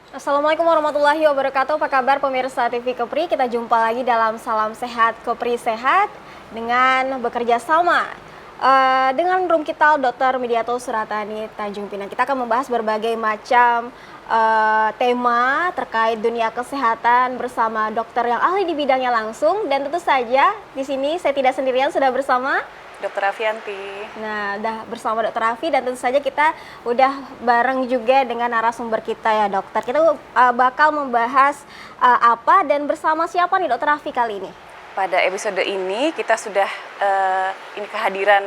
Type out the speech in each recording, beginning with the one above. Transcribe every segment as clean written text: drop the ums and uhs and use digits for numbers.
Assalamualaikum warahmatullahi wabarakatuh. Apa kabar pemirsa TV Kepri? Kita jumpa lagi dalam Salam Sehat Kepri Sehat dengan bekerja sama dengan Room Kital Dr. Midiato Suratani Tanjung Pinang. Kita akan membahas berbagai macam tema terkait dunia kesehatan bersama dokter yang ahli di bidangnya langsung, dan tentu saja di sini saya tidak sendirian, sudah bersama Dokter Avianti. Nah, udah bersama Dokter Afi, dan tentu saja kita udah bareng juga dengan narasumber kita ya dokter. Kita bakal membahas apa dan bersama siapa nih Dokter Afi kali ini? Pada episode ini kita sudah ini kehadiran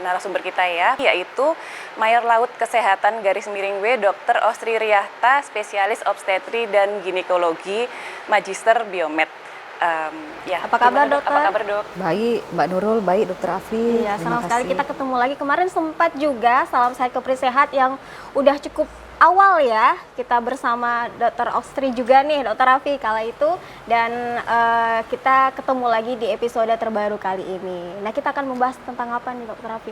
narasumber kita ya, yaitu Mayor Laut Kesehatan garis miring W Dr. Ostri Riyahta, spesialis obstetri dan ginekologi, Magister Biomed. Apa kabar dokter? Apa kabar dok? Baik, Mbak Nurul, baik Dokter Afi. Iya, senang sekali kita ketemu lagi. Kemarin sempat juga Salam Sehat Kepri Sehat yang udah cukup awal ya, kita bersama Dokter Ostri juga nih, Dokter Afi kala itu, dan kita ketemu lagi di episode terbaru kali ini. Nah, kita akan membahas tentang apa nih Dokter Afi?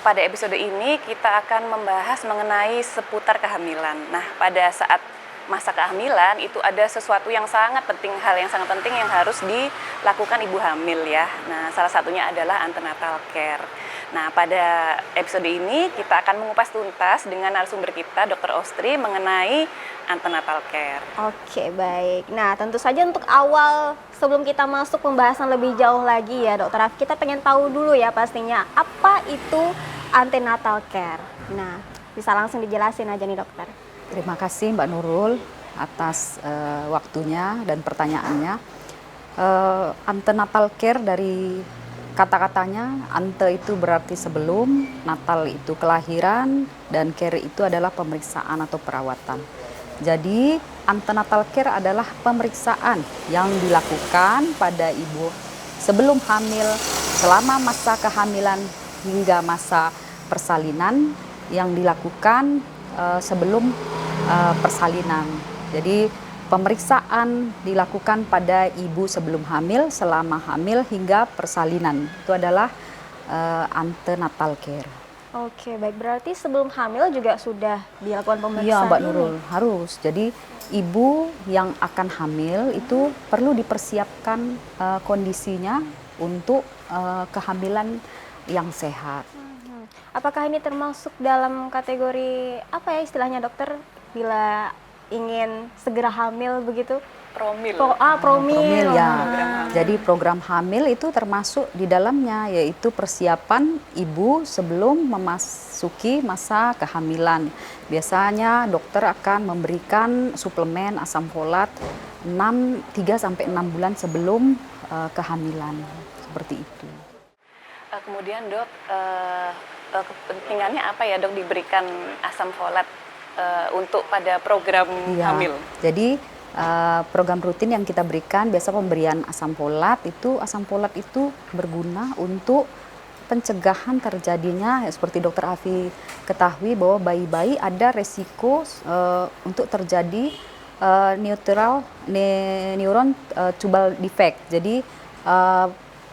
Pada episode ini kita akan membahas mengenai seputar kehamilan. Nah, pada saat masa kehamilan itu ada sesuatu yang sangat penting, hal yang sangat penting yang harus dilakukan ibu hamil ya. Nah, salah satunya adalah antenatal care. Nah, pada episode ini kita akan mengupas tuntas dengan narasumber kita, Dr. Ostri, mengenai antenatal care. Oke, baik. Nah, tentu saja untuk awal, sebelum kita masuk pembahasan lebih jauh lagi ya Dokter Afi, kita pengen tahu dulu ya pastinya, apa itu antenatal care? Nah, bisa langsung dijelasin aja nih dokter. Terima kasih Mbak Nurul atas waktunya dan pertanyaannya. Antenatal care dari kata-katanya, ante itu berarti sebelum, natal itu kelahiran, dan care itu adalah pemeriksaan atau perawatan. Jadi antenatal care adalah pemeriksaan yang dilakukan pada ibu sebelum hamil, selama masa kehamilan hingga masa persalinan, yang dilakukan sebelum persalinan. Jadi pemeriksaan dilakukan pada ibu sebelum hamil, selama hamil hingga persalinan. Itu adalah antenatal care. Oke, baik. Berarti sebelum hamil juga sudah dilakukan pemeriksaan? Iya, Mbak Nurul, harus. Jadi ibu yang akan hamil itu perlu dipersiapkan kondisinya untuk kehamilan yang sehat. Apakah ini termasuk dalam kategori apa ya istilahnya dokter, bila ingin segera hamil begitu? Promil. Promil Ya. Program hamil. Jadi program hamil itu termasuk di dalamnya, yaitu persiapan ibu sebelum memasuki masa kehamilan. Biasanya dokter akan memberikan suplemen asam folat 3-6 bulan sebelum kehamilan. Seperti itu. Kemudian dok, kepentingannya apa ya dok diberikan asam folat untuk pada program hamil? Jadi program rutin yang kita berikan, biasa pemberian asam folat itu berguna untuk pencegahan terjadinya, seperti Dokter Afi ketahui bahwa bayi-bayi ada resiko untuk terjadi neuron tubal defect. Jadi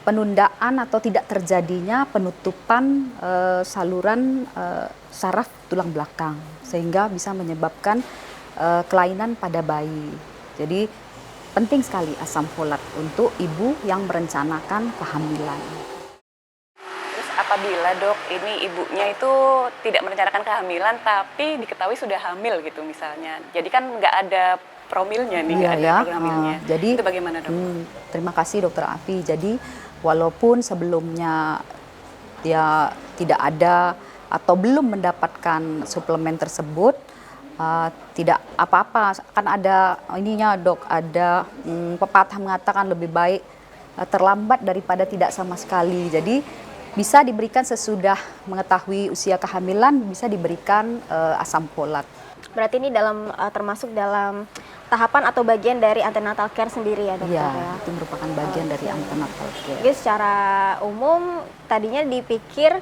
penundaan atau tidak terjadinya penutupan saluran saraf tulang belakang, sehingga bisa menyebabkan kelainan pada bayi. Jadi penting sekali asam folat untuk ibu yang merencanakan kehamilan. Terus apabila dok ini ibunya itu tidak merencanakan kehamilan tapi diketahui sudah hamil gitu misalnya, jadi kan nggak ada promilnya nih, nggak ada program hamilnya. Jadi itu bagaimana dok? Terima kasih Dokter Afi. Jadi walaupun sebelumnya dia tidak ada atau belum mendapatkan suplemen tersebut, tidak apa-apa, kan ada ininya dok, ada pepatah mengatakan lebih baik terlambat daripada tidak sama sekali. Jadi bisa diberikan sesudah mengetahui usia kehamilan, bisa diberikan asam folat. Berarti ini termasuk dalam tahapan atau bagian dari antenatal care sendiri ya dokter? Iya, itu merupakan bagian dari antenatal care. Jadi secara umum tadinya dipikir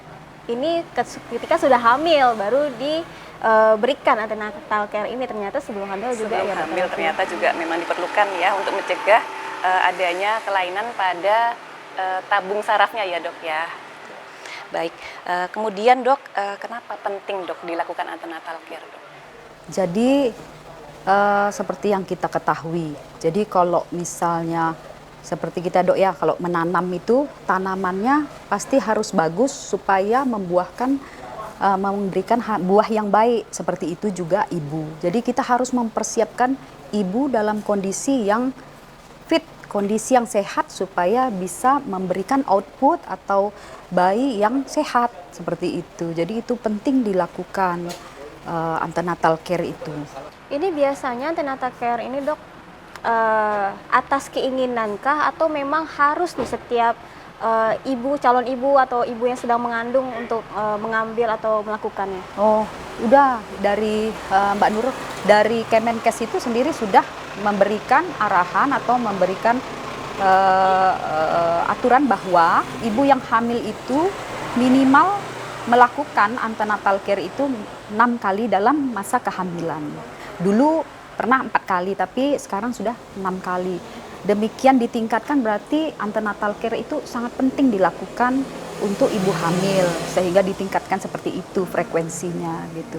ini ketika sudah hamil baru diberikan antenatal care ini, ternyata sebelum hamil juga Sebelum ya dokter? hamil ternyata juga memang diperlukan ya untuk mencegah adanya kelainan pada tabung sarafnya ya dok ya. Baik, kemudian dok, kenapa penting dok dilakukan antenatal care dok? Jadi seperti yang kita ketahui. Jadi kalau misalnya seperti kita dok ya, kalau menanam itu tanamannya pasti harus bagus supaya membuahkan memberikan buah yang baik. Seperti itu juga ibu. Jadi kita harus mempersiapkan ibu dalam kondisi yang fit, kondisi yang sehat supaya bisa memberikan output atau bayi yang sehat seperti itu. Jadi itu penting dilakukan antenatal care itu. Ini biasanya antenatal care ini dok atas keinginankah atau memang harus nih setiap ibu, calon ibu atau ibu yang sedang mengandung untuk mengambil atau melakukannya? Oh, udah dari Mbak Nurul, dari Kemenkes itu sendiri sudah memberikan arahan atau memberikan aturan bahwa ibu yang hamil itu minimal melakukan antenatal care itu 6 kali dalam masa kehamilan. Dulu pernah 4 kali, tapi sekarang sudah 6 kali. Demikian ditingkatkan berarti antenatal care itu sangat penting dilakukan untuk ibu hamil, sehingga ditingkatkan seperti itu frekuensinya gitu.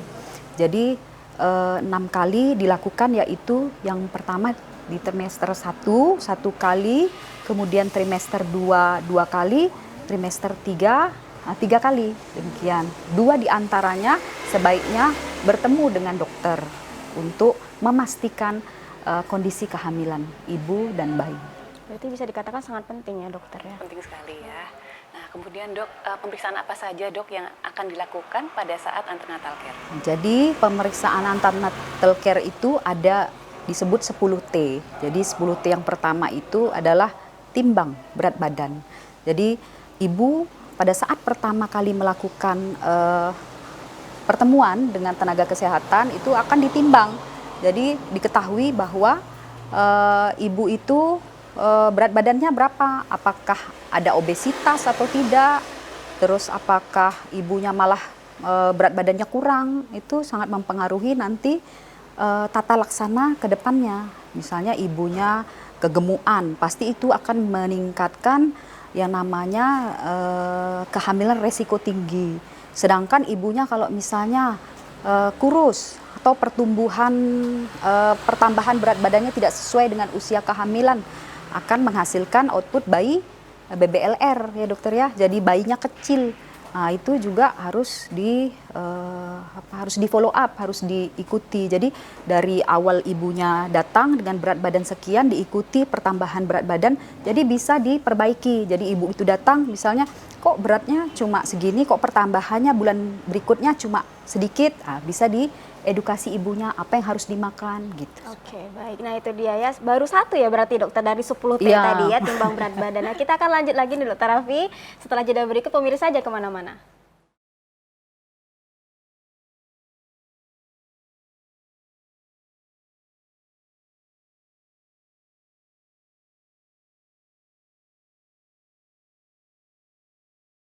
Jadi 6 kali dilakukan, yaitu yang pertama di trimester 1 kali, kemudian trimester 2 kali, trimester 3 kali, demikian. 2 diantaranya sebaiknya bertemu dengan dokter untuk memastikan kondisi kehamilan ibu dan bayi. Berarti bisa dikatakan sangat penting ya dokter ya? Penting sekali ya. Nah kemudian dok, pemeriksaan apa saja dok yang akan dilakukan pada saat antenatal care? Jadi pemeriksaan antenatal care itu ada disebut 10T. Jadi 10T yang pertama itu adalah timbang berat badan. Jadi ibu pada saat pertama kali melakukan pertemuan dengan tenaga kesehatan itu akan ditimbang. Jadi diketahui bahwa ibu itu berat badannya berapa, apakah ada obesitas atau tidak, terus apakah ibunya malah berat badannya kurang, itu sangat mempengaruhi nanti tata laksana ke depannya. Misalnya ibunya kegemukan, pasti itu akan meningkatkan yang namanya kehamilan resiko tinggi. Sedangkan ibunya kalau misalnya kurus atau pertambahan berat badannya tidak sesuai dengan usia kehamilan, akan menghasilkan output bayi BBLR ya dokter ya. Jadi bayinya kecil. Nah, itu juga harus harus di follow up, harus diikuti. Jadi dari awal ibunya datang dengan berat badan sekian, diikuti pertambahan berat badan, jadi bisa diperbaiki. Jadi ibu itu datang misalnya, kok beratnya cuma segini, kok pertambahannya bulan berikutnya cuma sedikit, bisa diedukasi ibunya apa yang harus dimakan gitu. Oke, baik. Nah itu dia ya, baru satu ya berarti dokter dari 10T Iya. tadi ya, timbang berat badan. Nah kita akan lanjut lagi nih dokter Raffi, setelah jeda berikut pemirsa aja kemana-mana.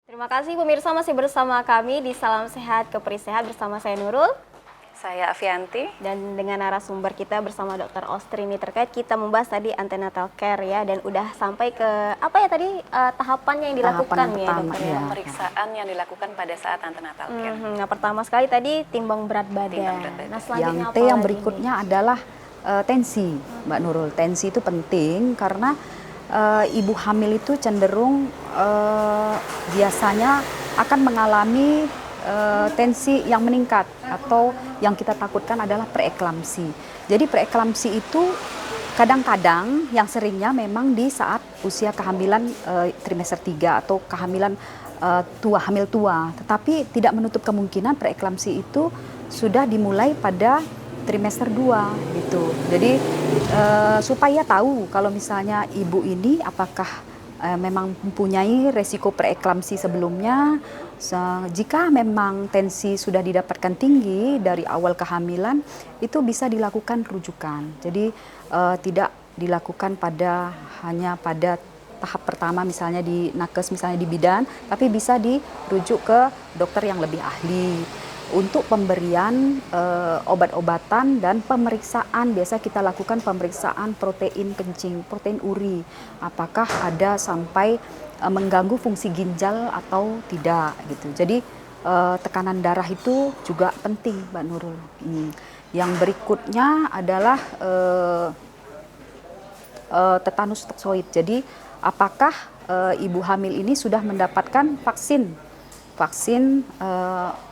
Terima kasih pemirsa masih bersama kami di Salam Sehat Kepri Sehat bersama saya Nurul. Saya Avianti. Dan dengan narasumber kita bersama Dr. Ostrini terkait kita membahas tadi antenatal care ya, dan udah sampai ke apa ya tadi tahapannya yang dilakukan Tahapan ya pertama, dokter ya. ya. Pemeriksaan yang dilakukan pada saat antenatal care. Nah pertama sekali tadi timbang berat badan. Timbang berat badan. Nah selanjutnya Yang apa T yang lagi berikutnya nih? adalah tensi, Mbak Nurul. Tensi itu penting karena ibu hamil itu cenderung biasanya akan mengalami tensi yang meningkat, atau yang kita takutkan adalah preeklamsi. Jadi preeklamsi itu kadang-kadang yang seringnya memang di saat usia kehamilan trimester 3 atau kehamilan hamil tua. Tetapi tidak menutup kemungkinan preeklamsi itu sudah dimulai pada trimester 2 gitu. Jadi supaya tahu kalau misalnya ibu ini apakah memang mempunyai resiko preeklamsi sebelumnya. Jika memang tensi sudah didapatkan tinggi dari awal kehamilan, itu bisa dilakukan rujukan. Jadi tidak dilakukan hanya pada tahap pertama, misalnya di nakes, misalnya di bidan, tapi bisa dirujuk ke dokter yang lebih ahli untuk pemberian obat-obatan dan pemeriksaan. Biasa kita lakukan pemeriksaan protein kencing, protein uri, apakah ada sampai mengganggu fungsi ginjal atau tidak gitu. Jadi tekanan darah itu juga penting, Mbak Nurul. Yang berikutnya adalah tetanus toksoid. Jadi apakah ibu hamil ini sudah mendapatkan vaksin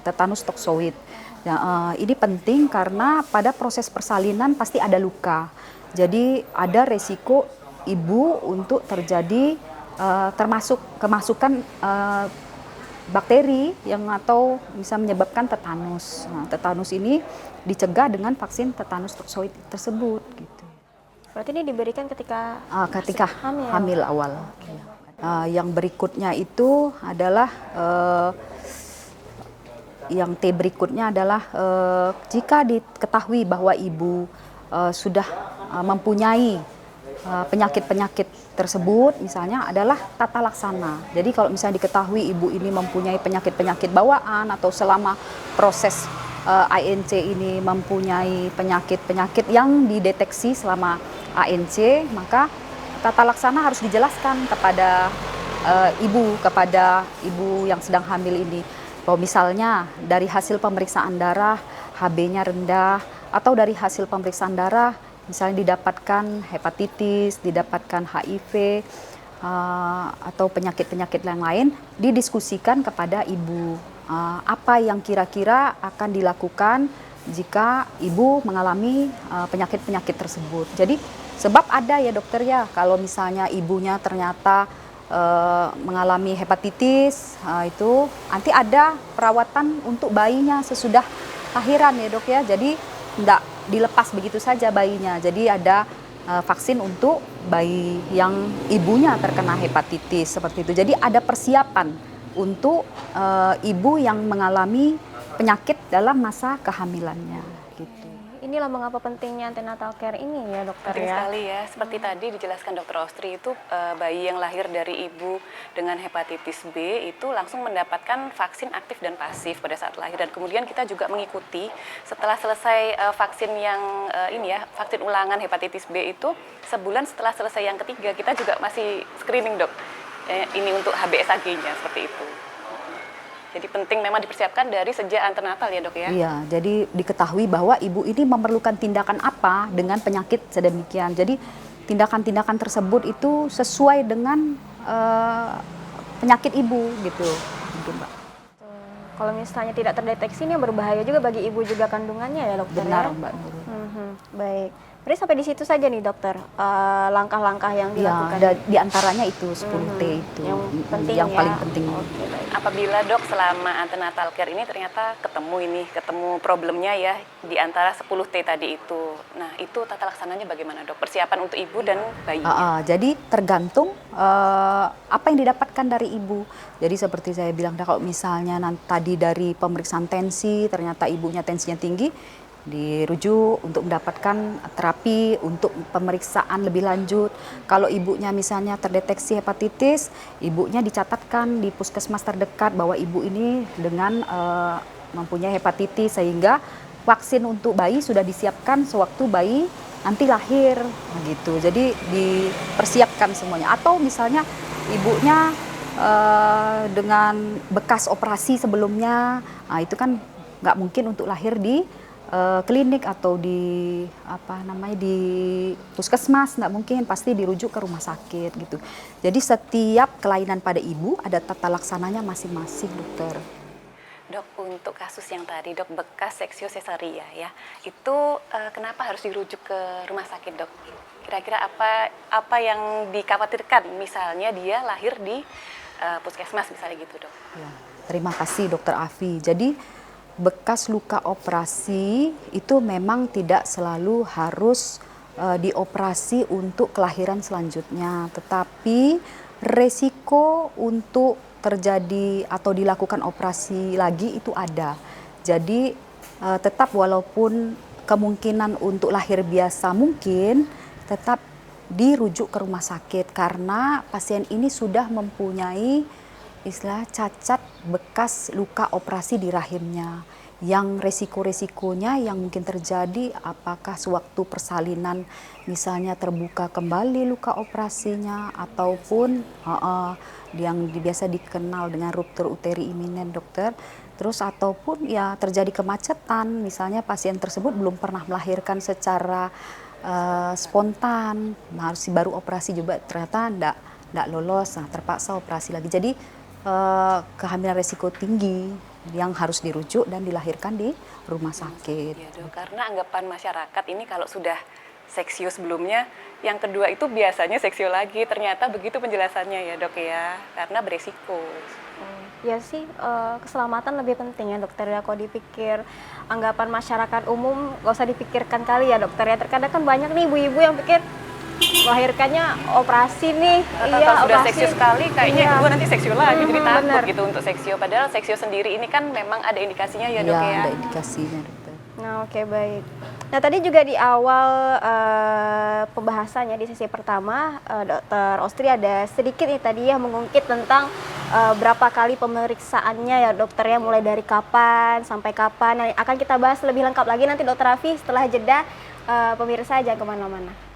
tetanus toksoid? Ya, ini penting karena pada proses persalinan pasti ada luka. Jadi ada resiko ibu untuk terjadi kemasukan bakteri yang atau bisa menyebabkan tetanus. Nah, tetanus ini dicegah dengan vaksin tetanus toksoid tersebut gitu. Berarti ini diberikan ketika hamil awal. Yang berikutnya itu adalah yang T berikutnya adalah jika diketahui bahwa ibu sudah mempunyai penyakit-penyakit tersebut, misalnya adalah tata laksana. Jadi kalau misalnya diketahui ibu ini mempunyai penyakit-penyakit bawaan atau selama proses ANC ini mempunyai penyakit-penyakit yang dideteksi selama ANC, maka tata laksana harus dijelaskan kepada ibu yang sedang hamil ini. Bahwa misalnya dari hasil pemeriksaan darah HB-nya rendah, atau dari hasil pemeriksaan darah misalnya didapatkan hepatitis, didapatkan HIV, atau penyakit-penyakit yang lain, didiskusikan kepada ibu apa yang kira-kira akan dilakukan jika ibu mengalami penyakit-penyakit tersebut. Jadi sebab ada ya dokter ya, kalau misalnya ibunya ternyata mengalami hepatitis, itu nanti ada perawatan untuk bayinya sesudah lahiran ya dok ya. Jadi tidak dilepas begitu saja bayinya. Jadi ada vaksin untuk bayi yang ibunya terkena hepatitis seperti itu. Jadi ada persiapan untuk ibu yang mengalami penyakit dalam masa kehamilannya gitu. Inilah mengapa pentingnya antenatal care ini ya dokter Penting ya. sekali ya, seperti tadi dijelaskan dokter Ostri itu bayi yang lahir dari ibu dengan hepatitis B itu langsung mendapatkan vaksin aktif dan pasif pada saat lahir, dan kemudian kita juga mengikuti setelah selesai vaksin yang vaksin ulangan hepatitis B itu sebulan setelah selesai yang ketiga kita juga masih screening dok, ini untuk HBsAg-nya seperti itu. Jadi penting memang dipersiapkan dari sejak antenatal ya dok ya? Iya, jadi diketahui bahwa ibu ini memerlukan tindakan apa dengan penyakit sedemikian. Jadi tindakan-tindakan tersebut itu sesuai dengan penyakit ibu gitu. Mbak. Kalau misalnya tidak terdeteksi ini berbahaya juga bagi ibu juga kandungannya ya dokter. Benar ya? Mbak Nurul. Baik. Berarti sampai di situ saja nih dokter, langkah-langkah yang dilakukan. Ya, di antaranya itu 10T itu yang paling penting. Oke, baik. Apabila dok selama antenatal care ini ternyata ketemu problemnya ya di antara 10T tadi itu. Nah itu tata laksananya bagaimana dok? Persiapan untuk ibu dan bayi. Jadi tergantung apa yang didapatkan dari ibu. Jadi seperti saya bilang, kalau misalnya tadi dari pemeriksaan tensi ternyata ibunya tensinya tinggi, dirujuk untuk mendapatkan terapi untuk pemeriksaan lebih lanjut. Kalau ibunya misalnya terdeteksi hepatitis, ibunya dicatatkan di puskesmas terdekat bahwa ibu ini dengan mempunyai hepatitis, sehingga vaksin untuk bayi sudah disiapkan sewaktu bayi nanti lahir gitu. Jadi dipersiapkan semuanya. Atau misalnya ibunya dengan bekas operasi sebelumnya, itu kan nggak mungkin untuk lahir di klinik atau di puskesmas, nggak mungkin, pasti dirujuk ke rumah sakit gitu. Jadi setiap kelainan pada ibu ada tata laksananya masing-masing dokter. Dok, untuk kasus yang tadi dok bekas seksio sesaria ya, itu kenapa harus dirujuk ke rumah sakit dok? Kira-kira apa yang dikhawatirkan misalnya dia lahir di puskesmas misalnya gitu dok? Ya, terima kasih dokter Afi. Jadi bekas luka operasi itu memang tidak selalu harus dioperasi untuk kelahiran selanjutnya, tetapi resiko untuk terjadi atau dilakukan operasi lagi itu ada. Jadi tetap walaupun kemungkinan untuk lahir biasa mungkin, tetap dirujuk ke rumah sakit karena pasien ini sudah mempunyai cacat bekas luka operasi di rahimnya yang resiko-resikonya yang mungkin terjadi, apakah sewaktu persalinan misalnya terbuka kembali luka operasinya, ataupun yang biasa dikenal dengan ruptur uteri iminen, dokter. Terus ataupun ya terjadi kemacetan, misalnya pasien tersebut belum pernah melahirkan secara spontan, harus baru operasi juga ternyata enggak lolos, nah terpaksa operasi lagi. Jadi kehamilan resiko tinggi yang harus dirujuk dan dilahirkan di rumah sakit. Ya, Dok, karena anggapan masyarakat ini kalau sudah seksio sebelumnya, yang kedua itu biasanya seksio lagi. Ternyata begitu penjelasannya ya, Dok ya, karena beresiko. Ya sih, keselamatan lebih penting ya dokter ya. Kalau dipikir anggapan masyarakat umum gak usah dipikirkan kali ya dokter ya. Terkadang kan banyak nih ibu-ibu yang pikir melahirkannya operasi nih, Kalau sudah seksio sekali kayaknya ibu nanti seksio lagi, jadi takut bener. gitu untuk seksio. Padahal seksio sendiri ini kan memang ada indikasinya ya, Dok ya. Ada indikasinya, dokter. Nah, oke, baik. Nah, tadi juga di awal pembahasannya di sesi pertama, Dokter Ostri ada sedikit nih tadi ya mengungkit tentang berapa kali pemeriksaannya ya dokter ya, mulai dari kapan sampai kapan. Nah, akan kita bahas lebih lengkap lagi nanti Dokter Raffi setelah jeda. Pemirsa jangan kemana-mana.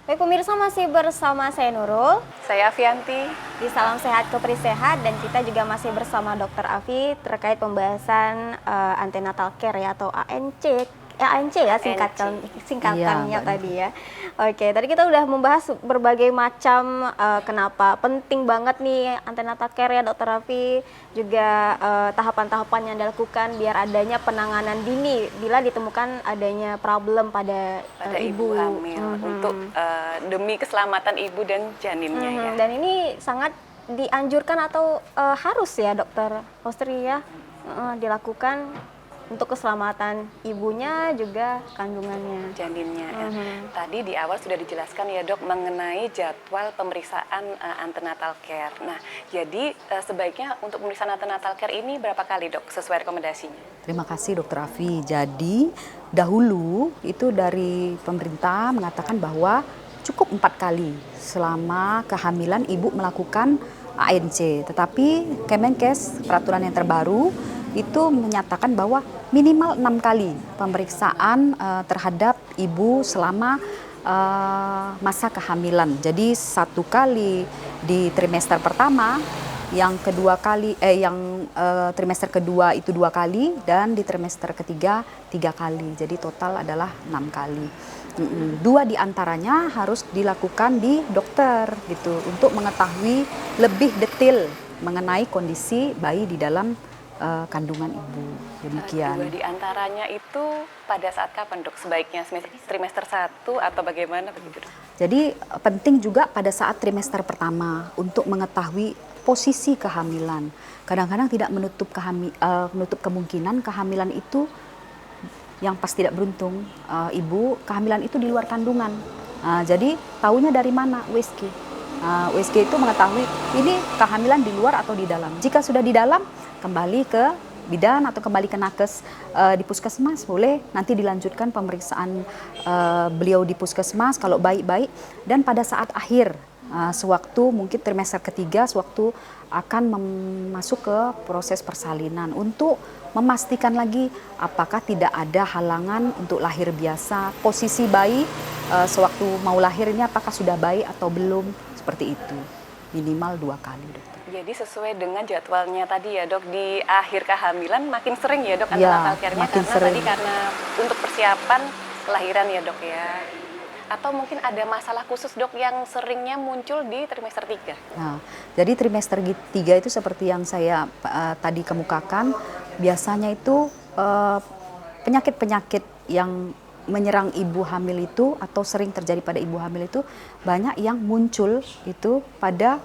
Baik pemirsa, masih bersama saya Nurul Saya Avianti. di Salam Sehat Kepri Sehat, dan kita juga masih bersama Dokter Afi terkait pembahasan antenatal care ya, atau ANC. ANC ya singkatannya Iya, tadi ya. Oke, tadi kita udah membahas berbagai macam kenapa penting banget nih antenatal care ya Dokter Raffi, juga tahapan-tahapan yang dilakukan biar adanya penanganan dini bila ditemukan adanya problem pada Ibu hamil untuk demi keselamatan ibu dan janinnya ya. Dan ini sangat dianjurkan atau harus ya Dokter Ostri ya dilakukan untuk keselamatan ibunya juga kandungannya. Janinnya ya. Tadi di awal sudah dijelaskan ya Dok mengenai jadwal pemeriksaan antenatal care. Nah, jadi sebaiknya untuk pemeriksaan antenatal care ini berapa kali Dok sesuai rekomendasinya? Terima kasih Dokter Afi. Jadi dahulu itu dari pemerintah mengatakan bahwa cukup 4 kali selama kehamilan ibu melakukan ANC. Tetapi Kemenkes peraturan yang terbaru itu menyatakan bahwa minimal 6 kali pemeriksaan terhadap ibu selama masa kehamilan. Jadi 1 kali di trimester pertama, yang kedua kali trimester kedua itu 2 kali, dan di trimester ketiga 3 kali. Jadi total adalah 6 kali. 2 diantaranya harus dilakukan di dokter gitu untuk mengetahui lebih detail mengenai kondisi bayi di dalam kandungan ibu. Demikian. 2 diantaranya itu pada saat kapan Dok? Sebaiknya trimester 1 atau bagaimana begitu Dok? Jadi penting juga pada saat trimester pertama untuk mengetahui posisi kehamilan. Kadang-kadang tidak menutup kemungkinan kehamilan itu yang pas tidak beruntung, ibu kehamilan itu di luar kandungan. Jadi tahunya dari mana? USG. USG itu mengetahui ini kehamilan di luar atau di dalam. Jika sudah di dalam, kembali ke bidan atau kembali ke nakes di puskesmas, boleh nanti dilanjutkan pemeriksaan beliau di puskesmas kalau baik-baik. Dan pada saat akhir, sewaktu mungkin trimester ketiga, sewaktu akan masuk ke proses persalinan untuk memastikan lagi apakah tidak ada halangan untuk lahir biasa, posisi bayi sewaktu mau lahir ini apakah sudah baik atau belum, seperti itu. Minimal 2 kali, dokter. Jadi sesuai dengan jadwalnya tadi ya Dok, di akhir kehamilan makin sering ya Dok Ya, antenatal care-nya, makin karena sering. tadi karena untuk persiapan kelahiran ya Dok ya. Atau mungkin ada masalah khusus Dok yang seringnya muncul di trimester 3? Nah, jadi trimester 3 itu seperti yang saya tadi kemukakan, biasanya itu penyakit-penyakit yang menyerang ibu hamil itu atau sering terjadi pada ibu hamil itu banyak yang muncul itu pada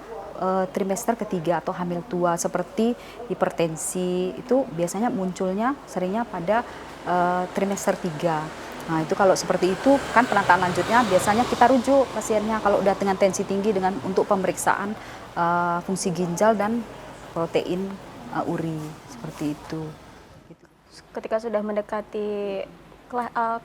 trimester ketiga atau hamil tua, seperti hipertensi itu biasanya munculnya seringnya pada trimester 3. Nah itu kalau seperti itu kan penataan lanjutnya biasanya kita rujuk pasiennya kalau udah dengan tensi tinggi untuk pemeriksaan fungsi ginjal dan protein uri, seperti itu. ketika sudah mendekati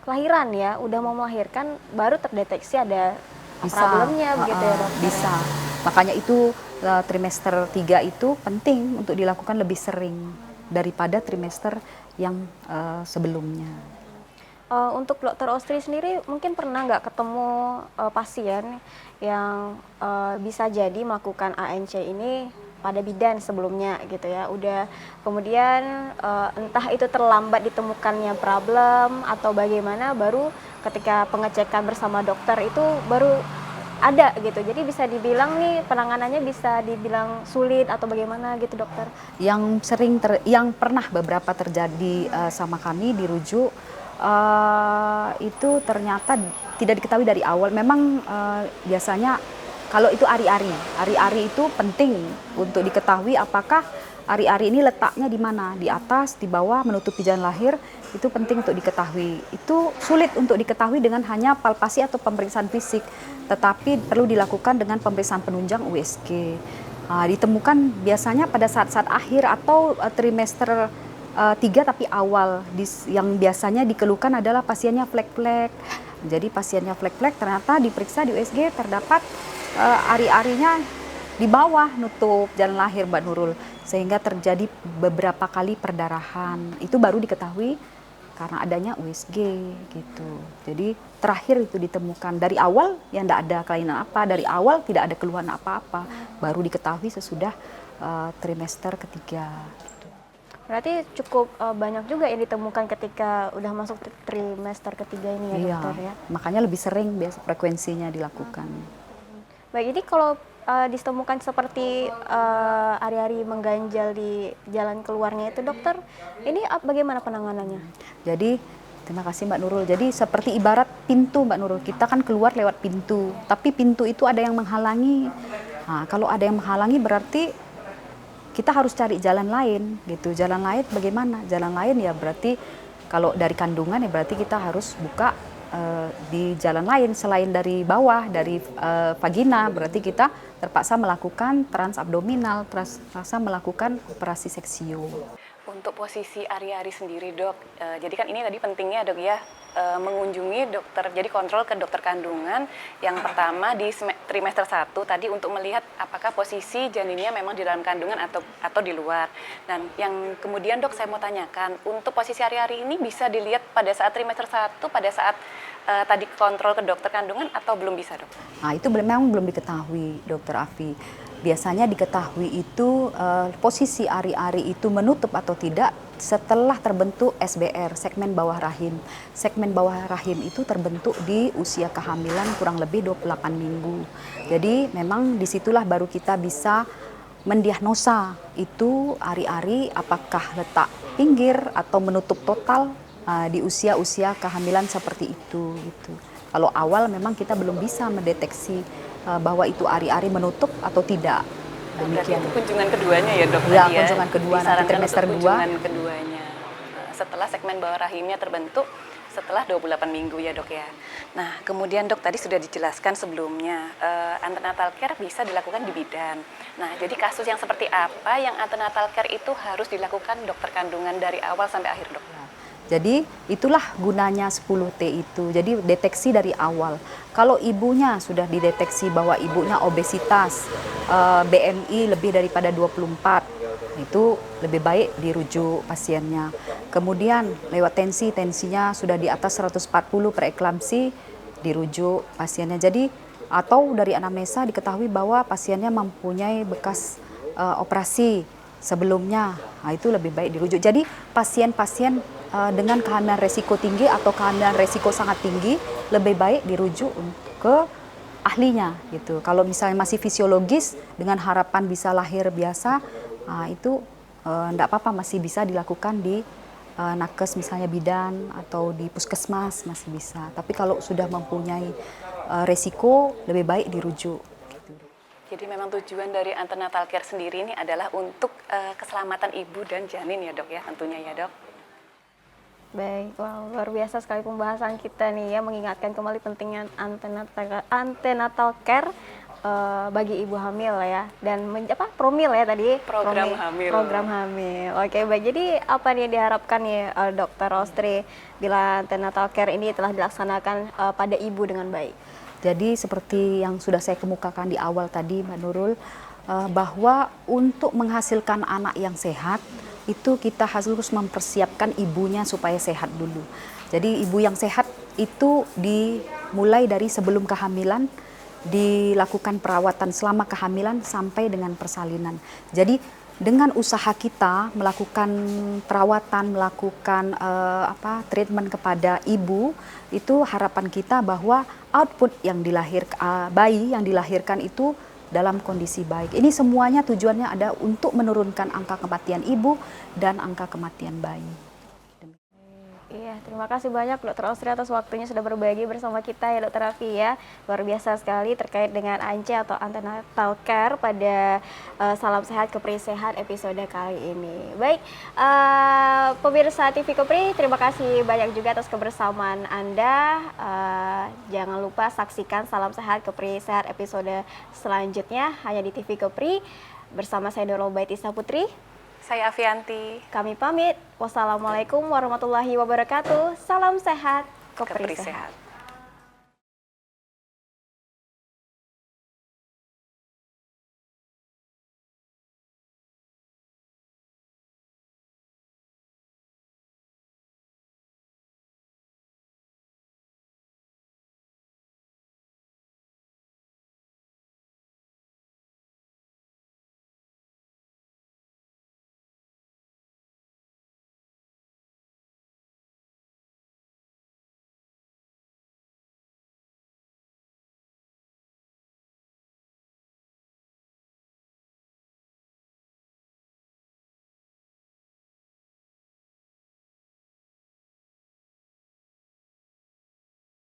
kelahiran ya, udah mau melahirkan baru terdeteksi ada problemnya begitu ya dokter? Bisa. Makanya itu trimester 3 itu penting untuk dilakukan lebih sering daripada trimester yang sebelumnya. Untuk dokter Ostri sendiri mungkin pernah nggak ketemu pasien yang bisa jadi melakukan ANC ini pada bidan sebelumnya gitu ya, udah kemudian entah itu terlambat ditemukannya problem atau bagaimana, baru ketika pengecekan bersama dokter itu baru ada gitu, jadi bisa dibilang nih penanganannya bisa dibilang sulit atau bagaimana gitu dokter? Yang pernah beberapa terjadi sama kami dirujuk, itu ternyata tidak diketahui dari awal. Memang biasanya kalau itu ari-ari itu penting untuk diketahui apakah ari-ari ini letaknya di mana, di atas, di bawah, menutupi jalan lahir, itu penting untuk diketahui. Itu sulit untuk diketahui dengan hanya palpasi atau pemeriksaan fisik, tetapi perlu dilakukan dengan pemeriksaan penunjang USG. Ditemukan biasanya pada saat-saat akhir atau trimester 3 tapi awal. Yang biasanya dikeluhkan adalah pasiennya flek-flek. Jadi pasiennya flek-flek ternyata diperiksa di USG terdapat ari-arinya di bawah nutup jalan lahir Mbak Nurul, sehingga terjadi beberapa kali perdarahan. Itu baru diketahui karena adanya USG gitu. Jadi terakhir itu ditemukan. Dari awal yang tidak ada kelainan apa, dari awal tidak ada keluhan apa-apa, baru diketahui sesudah trimester ketiga. Berarti cukup banyak juga yang ditemukan ketika udah masuk trimester ketiga ini ya Iya, dokter ya? makanya lebih sering biasa frekuensinya dilakukan. Baik, ini kalau ditemukan seperti ari-ari mengganjal di jalan keluarnya itu dokter, ini bagaimana penanganannya? Jadi terima kasih Mbak Nurul. Jadi seperti ibarat pintu Mbak Nurul, kita kan keluar lewat pintu, tapi pintu itu ada yang menghalangi. Nah, kalau ada yang menghalangi berarti kita harus cari jalan lain gitu. Jalan lain bagaimana? Jalan lain ya berarti kalau dari kandungan ya berarti kita harus buka di jalan lain selain dari bawah, dari vagina, berarti kita terpaksa melakukan transabdominal, terpaksa melakukan operasi seksio. Untuk posisi ari-ari sendiri dok, jadi kan ini tadi pentingnya dok ya, mengunjungi dokter, jadi kontrol ke dokter kandungan yang pertama di trimester 1 tadi untuk melihat apakah posisi janinnya memang di dalam kandungan atau di luar. Dan yang kemudian dok saya mau tanyakan, untuk posisi ari-ari ini bisa dilihat pada saat trimester 1, pada saat tadi kontrol ke dokter kandungan atau belum bisa dok? Nah itu memang belum diketahui dokter Afi. Biasanya diketahui itu posisi ari-ari itu menutup atau tidak setelah terbentuk SBR, segmen bawah rahim. Segmen bawah rahim itu terbentuk di usia kehamilan kurang lebih 28 minggu. Jadi memang disitulah baru kita bisa mendiagnosa itu ari-ari apakah letak pinggir atau menutup total di usia-usia kehamilan seperti itu. Gitu. Kalau awal memang kita belum bisa mendeteksi bahwa itu ari-ari menutup atau tidak. Demikian. Itu kunjungan keduanya ya dok? Ya, kunjungan kedua nanti trimester 2. Kunjungan keduanya. Setelah segmen bawah rahimnya terbentuk setelah 28 minggu ya dok ya. Nah kemudian dok tadi sudah dijelaskan sebelumnya antenatal care bisa dilakukan di bidan. Nah jadi kasus yang seperti apa yang antenatal care itu harus dilakukan dokter kandungan dari awal sampai akhir dok? Jadi itulah gunanya 10T itu. Jadi deteksi dari awal. Kalau ibunya sudah dideteksi bahwa ibunya obesitas, BMI lebih daripada 24, itu lebih baik dirujuk pasiennya. Kemudian lewat tensinya sudah di atas 140 per eklamsi, dirujuk pasiennya. Jadi atau dari anamnesa diketahui bahwa pasiennya mempunyai bekas operasi sebelumnya, nah, itu lebih baik dirujuk. Jadi pasien-pasien dengan kehamilan resiko tinggi atau kehamilan resiko sangat tinggi lebih baik dirujuk ke ahlinya gitu. Kalau misalnya masih fisiologis dengan harapan bisa lahir biasa, itu enggak apa-apa, masih bisa dilakukan di nakes misalnya bidan atau di puskesmas masih bisa. Tapi kalau sudah mempunyai resiko lebih baik dirujuk. Jadi memang tujuan dari antenatal care sendiri ini adalah untuk keselamatan ibu dan janin ya dok ya tentunya ya dok. Baik, wow, luar biasa sekali pembahasan kita nih ya, mengingatkan kembali pentingnya antenatal care bagi ibu hamil ya, dan promil ya tadi, Program hamil. program hamil. Oke, baik. Jadi apa nih yang diharapkan nih Dokter Rostri bila antenatal care ini telah dilaksanakan pada ibu dengan baik? Jadi seperti yang sudah saya kemukakan di awal tadi Mbak Nurul, bahwa untuk menghasilkan anak yang sehat itu kita harus mempersiapkan ibunya supaya sehat dulu. Jadi ibu yang sehat itu dimulai dari sebelum kehamilan, dilakukan perawatan selama kehamilan sampai dengan persalinan. Jadi dengan usaha kita melakukan perawatan, melakukan treatment kepada ibu, itu harapan kita bahwa output yang bayi yang dilahirkan itu dalam kondisi baik. Ini semuanya tujuannya ada untuk menurunkan angka kematian ibu dan angka kematian bayi. Iya, terima kasih banyak Dokter Rostri atas waktunya sudah berbagi bersama kita ya Dokter Raffi ya. Luar biasa sekali terkait dengan ANCE atau antenatal care pada Salam Sehat Kepri Sehat episode kali ini. Baik, pemirsa TV Kepri, terima kasih banyak juga atas kebersamaan Anda. Jangan lupa saksikan Salam Sehat Kepri Sehat episode selanjutnya hanya di TV Kepri. Bersama saya Nurul Baitisa Putri. Saya Avianti. Kami pamit. Wassalamualaikum warahmatullahi wabarakatuh. Salam sehat, Kepri Kepri sehat. Sehat.